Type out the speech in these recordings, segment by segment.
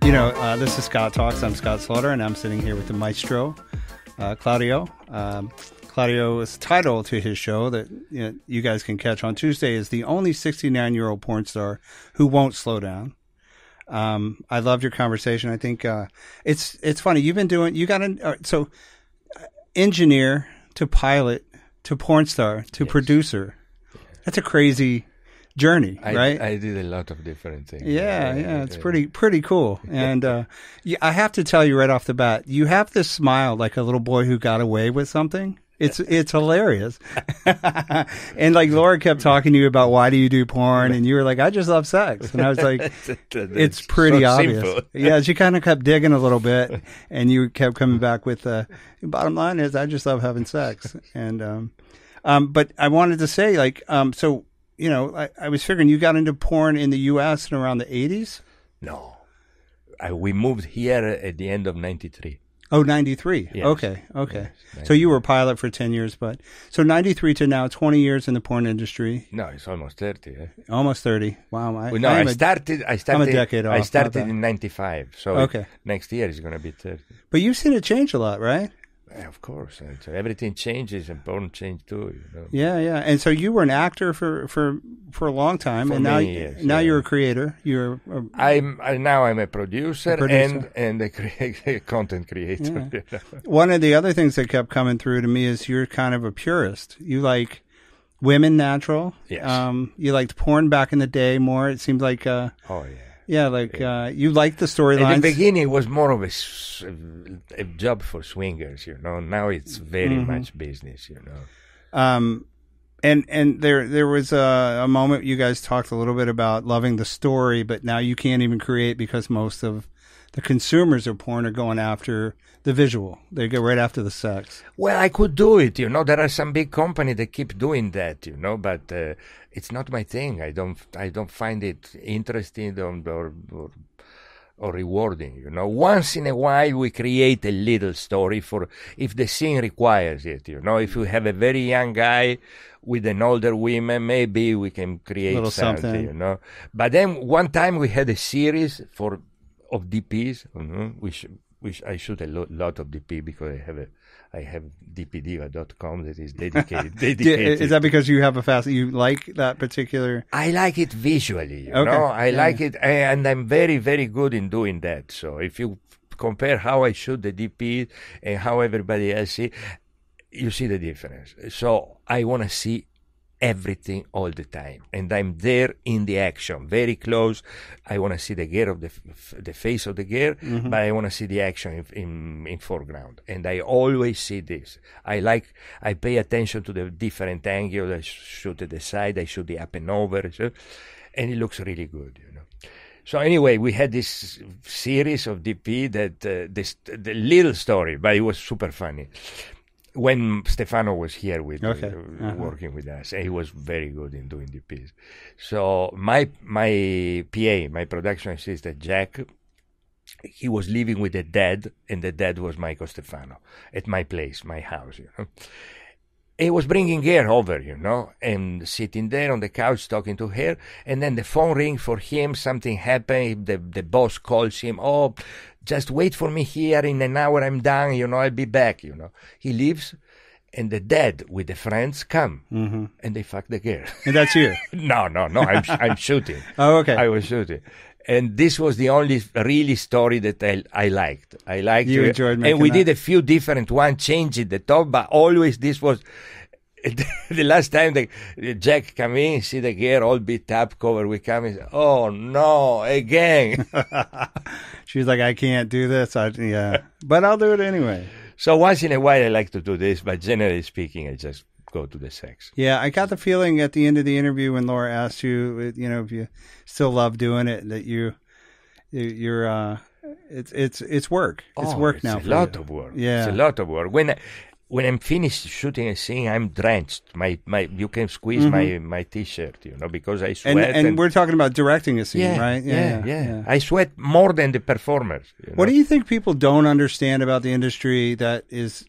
This is Scott Talks. I'm Scott Slaughter, and I'm sitting here with the Maestro, Claudio. Claudio's title to his show that you guys can catch on Tuesday is The Only 69-Year-Old Porn Star Who Won't Slow Down. I loved your conversation. I think it's funny. So engineer to pilot to porn star to producer. That's a crazy journey, right? I did a lot of different things. Yeah, it's pretty cool. And I have to tell you right off the bat, you have this smile like a little boy who got away with something. It's hilarious. And like Laura kept talking to you about why do you do porn, and you were like, I just love sex. And I was like, it's pretty so obvious. Simple. Yeah, she kind of kept digging a little bit, and you kept coming back with bottom line is I just love having sex. And but I wanted to say I was figuring you got into porn in the U.S. in around the 80s? No. We moved here at the end of 93. Oh, 93. Yes. Okay. Yes, so you were a pilot for 10 years, so 93 to now, 20 years in the porn industry. No, it's almost 30. Almost 30. Wow. I'm a decade off. I started in 95, so next year is going to be 30. But you've seen it change a lot, right? Yeah, of course. Everything changes, and porn changed too. Yeah. And so you were an actor for a long time, and now you're a creator. I'm a producer. And a content creator. Yeah. One of the other things that kept coming through to me is you're kind of a purist. You like women natural. Yes. You liked porn back in the day more. It seems like. Oh yeah. Yeah, you like the storylines. At the beginning, it was more of a job for swingers, Now it's very much business, And there was a moment you guys talked a little bit about loving the story, but now you can't even create because most of the consumers of porn are going after the visual. They go right after the sex. Well, I could do it, There are some big companies that keep doing that, but it's not my thing. I don't find it interesting or rewarding, Once in a while, we create a little story if the scene requires it, If you have a very young guy with an older woman, maybe we can create something, But then one time we had a series of DPs, which I shoot a lot of DP because I have dpdiva.com that is dedicated. Is that because you have you like that particular? I like it visually, I like it, and I'm very, very good in doing that. So if you compare how I shoot the DP and how everybody else see, you see the difference. So I want to see everything all the time, and I'm there in the action, very close. I want to see the gear of the face of the gear, but I want to see the action in foreground, and I always see this. I pay attention to the different angles. I shoot at the side, I shoot the up and over, and it looks really good, So anyway, we had this series of DP that the little story, but it was super funny. When Stefano was here working with us, and he was very good in doing DPs. So my PA, my production assistant, Jack, he was living with the dad, and the dad was Michael Stefano at my place, my house, He was bringing her over, and sitting there on the couch talking to her, and then the phone rang for him, something happened, the boss calls him, just wait for me here, in an hour I'm done, I'll be back, He leaves, and the dad with the friends come, and they fuck the girl. And that's you? No, I'm shooting. Oh, okay. I was shooting. And this was the only really story that I liked. I liked you it. Enjoyed making and we that. did a few different ones, changing the top, but always this was the last time Jack come in, see the girl all beat up, covered with cameras. Oh no, again. She's like, I can't do this. But I'll do it anyway. So once in a while I like to do this, but generally speaking, I just go to the sex. Yeah, I got the feeling at the end of the interview when Laura asked you, if you still love doing it, that you're it's work. It's work now. It's a lot of work. Yeah, it's a lot of work. When I'm finished shooting a scene, I'm drenched. You can squeeze my t-shirt, because I sweat. And we're talking about directing a scene, right? Yeah. I sweat more than the performers. What do you think people don't understand about the industry that is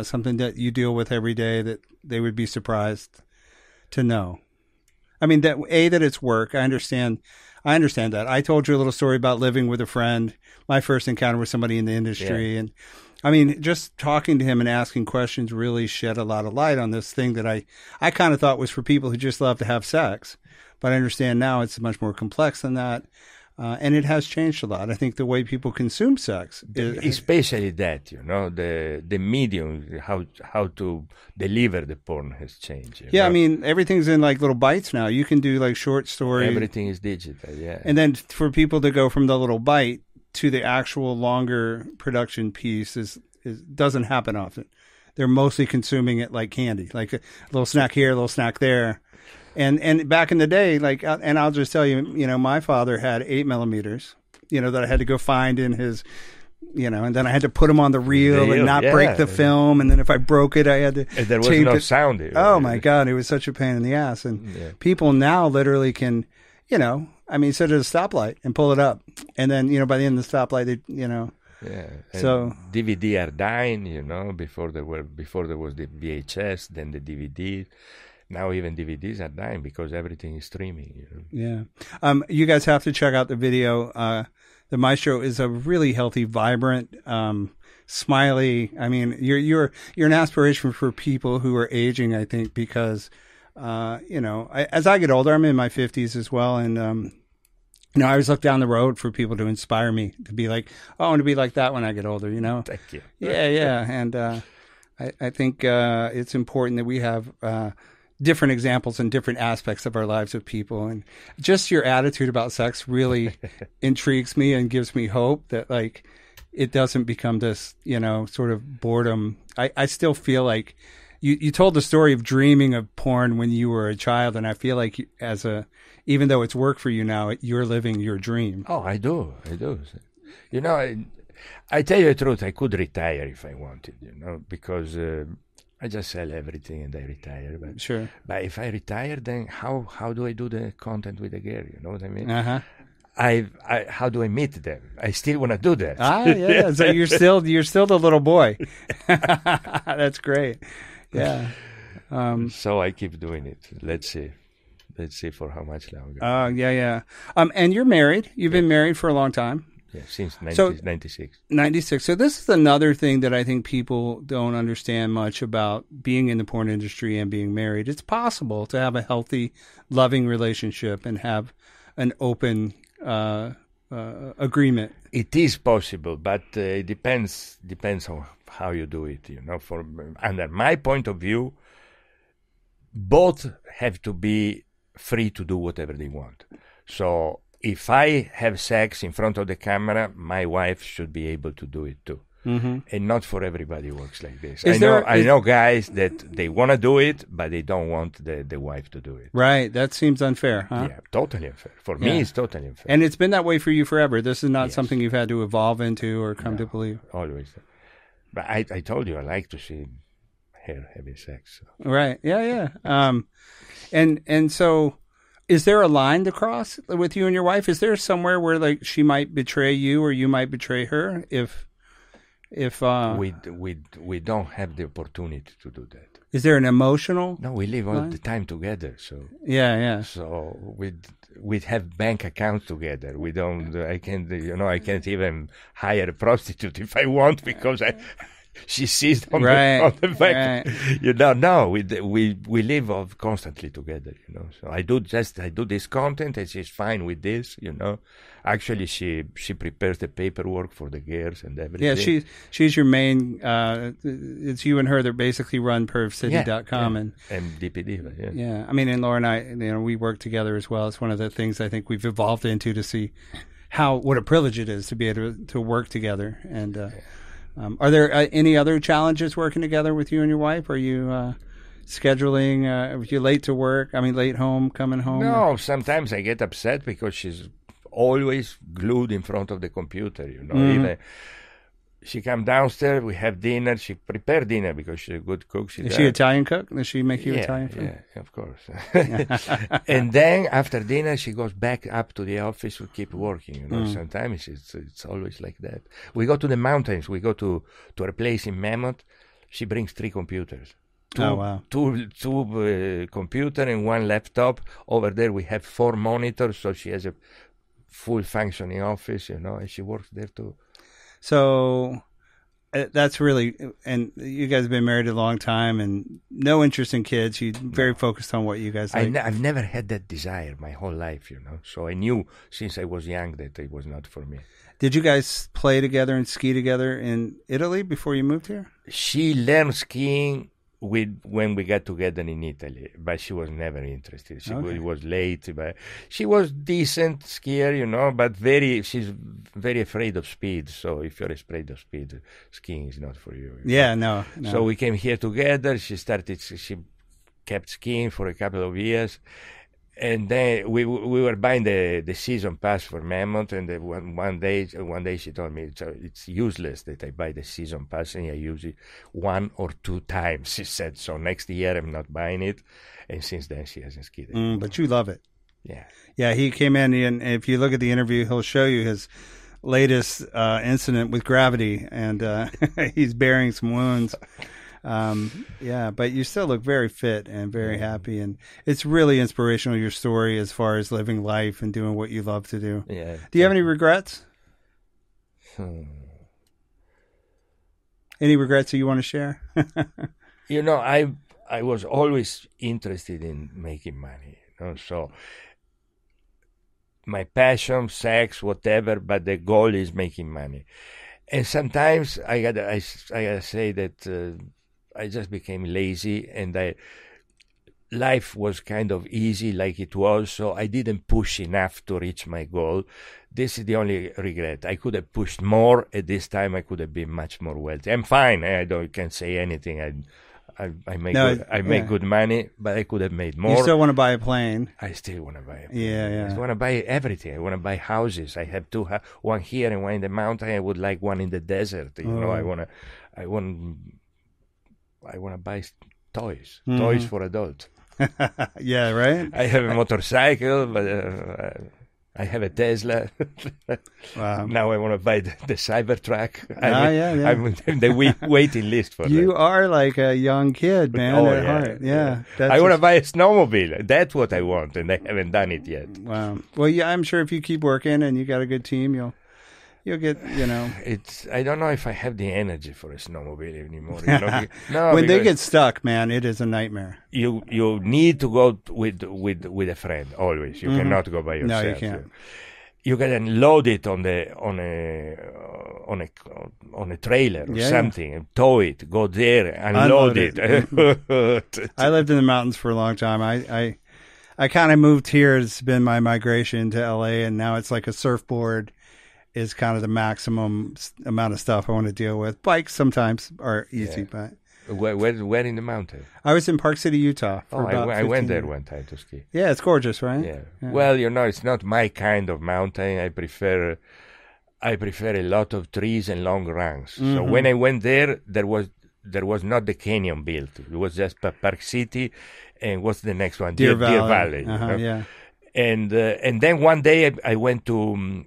something that you deal with every day that they would be surprised to know? I mean, that it's work. I understand I understand that. I told you a little story about living with a friend, my first encounter with somebody in the industry. And I mean, just talking to him and asking questions really shed a lot of light on this thing that I kind of thought was for people who just love to have sex. But I understand now it's much more complex than that. And it has changed a lot. I think the way people consume sex, especially that, the medium, how to deliver the porn has changed. Yeah, I mean, everything's in like little bites now. You can do like short stories. Everything is digital, yeah. And then for people to go from the little bite to the actual longer production piece is doesn't happen often. They're mostly consuming it like candy, like a little snack here, a little snack there. And back in the day, like, and I'll just tell you, my father had 8 millimeters, that I had to go find in his, and then I had to put them on the reel and not break the film. And then if I broke it, I had to and there was no sound. Oh my God. It was such a pain in the ass. And people now literally can, sit at a stoplight and pull it up. And then, by the end of the stoplight, they, Yeah. So DVD are dying, before there was the VHS, then the DVD. Now even DVDs are dying because everything is streaming. Yeah. You guys have to check out the video. The Maestro is a really healthy, vibrant, smiley. I mean, you're an aspiration for people who are aging, I think, because, as I get older, I'm in my 50s as well. And, I always look down the road for people to inspire me to be like, oh, I want to be like that when I get older, Thank you. Yeah. And I think it's important that we have different examples and different aspects of our lives of people. And just your attitude about sex really intrigues me and gives me hope that, like, it doesn't become this, sort of boredom. I still feel like you told the story of dreaming of porn when you were a child. And I feel like even though it's work for you now, you're living your dream. Oh, I do. I tell you the truth, I could retire if I wanted, because I just sell everything and I retire. But, sure. But if I retire, then how do I do the content with the girl? You know what I mean? Uh-huh. How do I meet them? I still want to do that. Yeah. So you're still the little boy. That's great. Yeah. So I keep doing it. Let's see for how much longer. Yeah. And you're married. You've been married for a long time. Yeah, since 96. 96. So this is another thing that I think people don't understand much about being in the porn industry and being married. It's possible to have a healthy, loving relationship and have an open agreement. It is possible, but it depends on how you do it. Under my point of view, both have to be free to do whatever they want. So if I have sex in front of the camera, my wife should be able to do it too. Mm-hmm. And not for everybody works like this. I know guys that they want to do it, but they don't want the wife to do it. Right. That seems unfair, huh? Yeah, totally unfair. For me, it's totally unfair. And it's been that way for you forever. This is not something you've had to evolve into or come to believe. Always. But I told you, I like to see her having sex. So. Right. Yeah. And so... is there a line to cross with you and your wife? Is there somewhere where, like, she might betray you or you might betray her if we don't have the opportunity to do that. Is there an emotional? No, we live all the time together. So yeah. So we have bank accounts together. We don't. I can't even hire a prostitute if I want because she sees on the back. Right. No, we live constantly together, So I do this content and she's fine with this, Actually, she prepares the paperwork for the girls and everything. Yeah, she's your main, it's you and her that basically run pervcity.com and DPD. Yeah. I mean, and Laura and I, we work together as well. It's one of the things I think we've evolved into to see what a privilege it is to be able to work together. And, are there any other challenges working together with you and your wife? Are you scheduling? Are you late to work? I mean, late home, coming home? No, sometimes I get upset because she's always glued in front of the computer. Mm-hmm. Even she come downstairs, we have dinner. She prepare dinner because she's a good cook. Is she Italian cook? Does she make you Italian food? Yeah, of course. And then after dinner, she goes back up to the office to keep working. Sometimes it's always like that. We go to the mountains. We go to a place in Mammoth. She brings 3 computers. Two computer and 1 laptop. Over there we have 4 monitors, so she has a full functioning office, and she works there too. So that's really, and you guys have been married a long time and no interest in kids. You're very focused on what you guys like. I've never had that desire my whole life, So I knew since I was young that it was not for me. Did you guys play together and ski together in Italy before you moved here? She learned skiing when we got together in Italy, but she was never interested. She was late, but she was decent skier, but she's very afraid of speed. So if you're afraid of speed, skiing is not for you. Yeah, no. So we came here together. She kept skiing for a couple of years. And then we were buying the season pass for Mammoth, and one day she told me it's useless that I buy the season pass and I use it 1 or 2 times. She said, so next year I'm not buying it, and since then she hasn't skied anymore. But you love it. Yeah. He came in, and if you look at the interview, he'll show you his latest incident with gravity, and he's bearing some wounds. But you still look very fit and very happy, and it's really inspirational, your story, as far as living life and doing what you love to do. Yeah. Do you have any regrets? Any regrets that you want to share? I was always interested in making money, so my passion, sex, whatever, but the goal is making money. And sometimes I gotta say that I just became lazy, and life was kind of easy like it was, so I didn't push enough to reach my goal. This is the only regret. I could have pushed more. At this time, I could have been much more wealthy. I'm fine. Can't say anything. I make good money, but I could have made more. You still want to buy a plane? I still want to buy a plane. Yeah. I want to buy everything. I want to buy houses. I have 2, one here and one in the mountain. I would like one in the desert. I want to buy toys for adults. Yeah, right? I have a motorcycle, but I have a Tesla. Wow. Now I want to buy the Cybertruck. I'm in the waiting list for you that. are like a young kid, man, at heart. Yeah. I want to buy a snowmobile. That's what I want, and I haven't done it yet. Wow. Well, yeah, I'm sure if you keep working and you got a good team, you'll get, I don't know if I have the energy for a snowmobile anymore. When they get stuck, man, it is a nightmare. You need to go with a friend always. You cannot go by yourself. No, you can't. You can load it on a trailer or something, and tow it, go there, unload it. I lived in the mountains for a long time. I kind of moved here. It's been my migration to LA, and now it's like a surfboard is kind of the maximum amount of stuff I want to deal with. Bikes sometimes are easy, but... Where in the mountain? I was in Park City, Utah. I went there one time to ski. Yeah, it's gorgeous, right? Yeah. Well, it's not my kind of mountain. I prefer a lot of trees and long runs. So when I went there was not the canyon built. It was just Park City, and what's the next one? Deer Valley. Yeah. And then one day I went to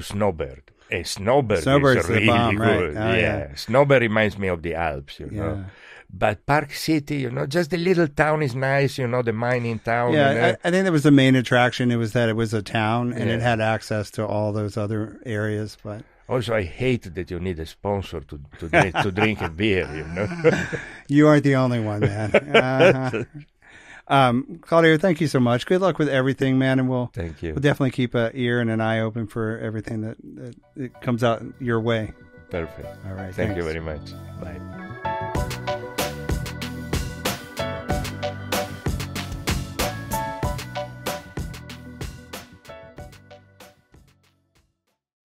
Snowbird. Snowbird is really bomb, good. Right? Yeah, Snowbird reminds me of the Alps, know. But Park City, just the little town is nice, the mining town. Yeah, I think that was the main attraction. It was that it was a town and it had access to all those other areas. But also, I hate that you need a sponsor to drink a beer. You aren't the only one, man. Claudio, thank you so much. Good luck with everything, man, and thank you. We'll definitely keep an ear and an eye open for everything that comes out your way. Perfect. All right. Thank you very much. Bye.